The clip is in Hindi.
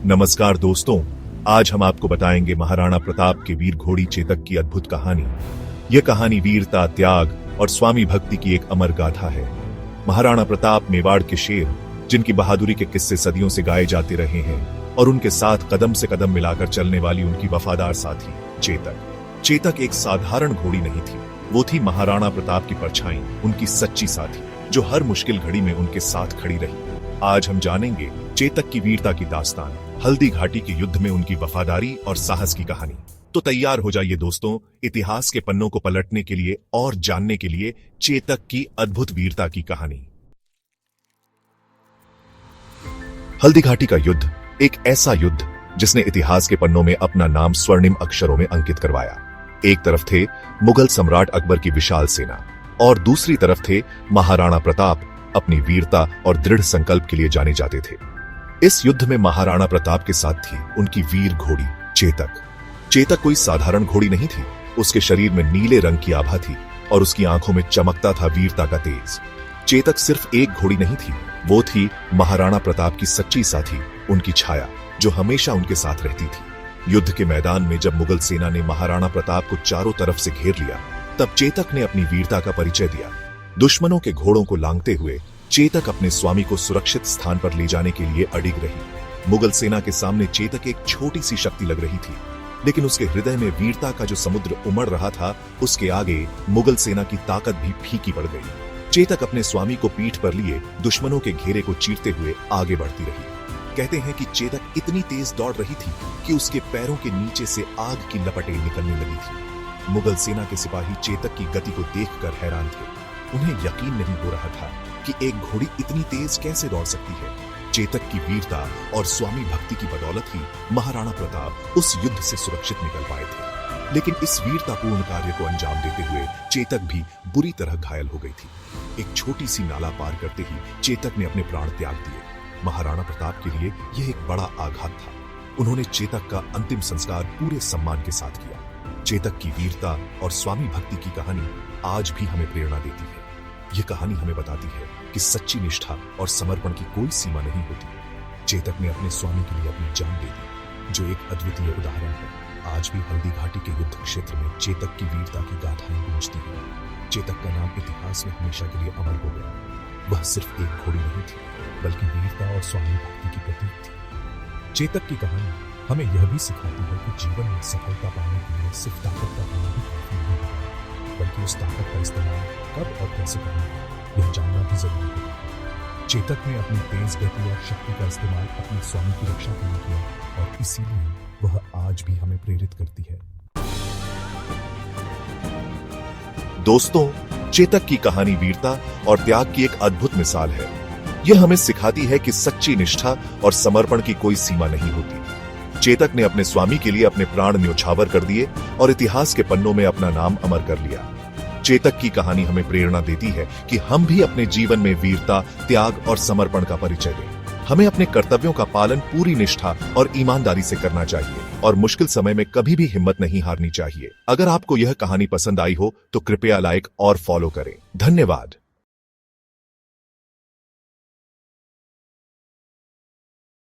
नमस्कार दोस्तों, आज हम आपको बताएंगे महाराणा प्रताप के वीर घोड़ी चेतक की अद्भुत कहानी। यह कहानी वीरता, त्याग और स्वामी भक्ति की एक अमर गाथा है। महाराणा प्रताप मेवाड़ के शेर, जिनकी बहादुरी के किस्से सदियों से गाए जाते रहे हैं, और उनके साथ कदम से कदम मिलाकर चलने वाली उनकी वफादार साथी चेतक। चेतक एक साधारण घोड़ी नहीं थी, वो थी महाराणा प्रताप की परछाई, उनकी सच्ची साथी, जो हर मुश्किल घड़ी में उनके साथ खड़ी रही। आज हम जानेंगे चेतक की वीरता की दास्तान, हल्दी घाटी के युद्ध में उनकी वफादारी और साहस की कहानी। तो तैयार हो जाइए दोस्तों, इतिहास के पन्नों को पलटने के लिए और जानने के लिए चेतक की अद्भुत वीरता की कहानी। हल्दी घाटी का युद्ध एक ऐसा युद्ध जिसने इतिहास के पन्नों में अपना नाम स्वर्णिम अक्षरों में अंकित करवाया। एक तरफ थे मुगल सम्राट अकबर की विशाल सेना, और दूसरी तरफ थे महाराणा प्रताप अपनी वीरता और दृढ़ संकल्प के लिए जाने जाते थे। इस युद्ध में महाराणा प्रताप के साथ थी उनकी वीर घोड़ी चेतक। चेतक कोई साधारण घोड़ी नहीं थी, उसके शरीर में नीले रंग की आभा थी और उसकी आंखों में चमकता था वीरता का तेज। चेतक सिर्फ एक घोड़ी नहीं थी, वो थी महाराणा प्रताप की सच्ची साथी, उनकी छाया, जो हमेशा उनके साथ रहती थी। युद्ध के मैदान में जब मुगल सेना ने महाराणा प्रताप को चारों तरफ से घेर लिया, तब चेतक ने अपनी वीरता का परिचय दिया। दुश्मनों के घोड़ों को लांघते हुए चेतक अपने स्वामी को सुरक्षित स्थान पर ले जाने के लिए अडिग रही। मुगल सेना के सामने चेतक एक छोटी सी शक्ति लग रही थी, लेकिन उसके हृदय में वीरता का जो समुद्र उमड़ रहा था, उसके आगे मुगल सेना की ताकत भी फीकी पड़ गई। चेतक अपने स्वामी को पीठ पर लिए दुश्मनों के घेरे को चीरते हुए आगे बढ़ती रही। कहते हैं कि चेतक इतनी तेज दौड़ रही थी कि उसके पैरों के नीचे से आग की लपटें निकलने लगी थी। मुगल सेना के सिपाही चेतक की गति को देखकर हैरान थे। उन्हें यकीन नहीं हो रहा था कि एक घोड़ी इतनी तेज कैसे दौड़ सकती है। चेतक की वीरता और स्वामी भक्ति की बदौलत ही महाराणा प्रताप उस युद्ध से सुरक्षित निकल पाए थे। लेकिन इस वीरतापूर्ण कार्य को अंजाम देते हुए चेतक भी बुरी तरह घायल हो गई थी। एक छोटी सी नाला पार करते ही चेतक ने अपने प्राण त्याग दिए। महाराणा प्रताप के लिए यह एक बड़ा आघात था। उन्होंने चेतक का अंतिम संस्कार पूरे सम्मान के साथ किया। चेतक की वीरता और स्वामी भक्ति की कहानी आज भी हमें प्रेरणा देती है। यह कहानी हमें बताती है कि सच्ची निष्ठा और समर्पण की कोई सीमा नहीं होती। चेतक ने अपने स्वामी के लिए अपनी जान दे दी, जो एक अद्वितीय उदाहरण है। आज भी हल्दी घाटी के युद्ध क्षेत्र में चेतक की वीरता की गाथाएं गूंजती हैं। चेतक का नाम इतिहास में हमेशा के लिए अमर हो गया। वह सिर्फ एक घोड़ी नहीं थी, बल्कि वीरता और स्वामी भक्ति की प्रतीक थी। चेतक की कहानी हमें यह भी सिखाती है कि जीवन में सफलता पाने के लिए सिर्फ ताकत का होना ही काफी नहीं होता, बल्कि उस ताकत का इस्तेमाल कब और कैसे करना है, यह जानना भी जरूरी होता है। चेतक ने अपनी तेज गति और शक्ति का इस्तेमाल अपने स्वामी की रक्षा के लिए किया, और इसीलिए वह आज भी हमें प्रेरित करती है। दोस्तों, चेतक की कहानी वीरता और त्याग की एक अद्भुत मिसाल है। यह हमें सिखाती है कि सच्ची निष्ठा और समर्पण की कोई सीमा नहीं होती। चेतक ने अपने स्वामी के लिए अपने प्राण न्योछावर कर दिए और इतिहास के पन्नों में अपना नाम अमर कर लिया। चेतक की कहानी हमें प्रेरणा देती है कि हम भी अपने जीवन में वीरता, त्याग और समर्पण का परिचय दें। हमें अपने कर्तव्यों का पालन पूरी निष्ठा और ईमानदारी से करना चाहिए, और मुश्किल समय में कभी भी हिम्मत नहीं हारनी चाहिए। अगर आपको यह कहानी पसंद आई हो तो कृपया लाइक और फॉलो करें। धन्यवाद।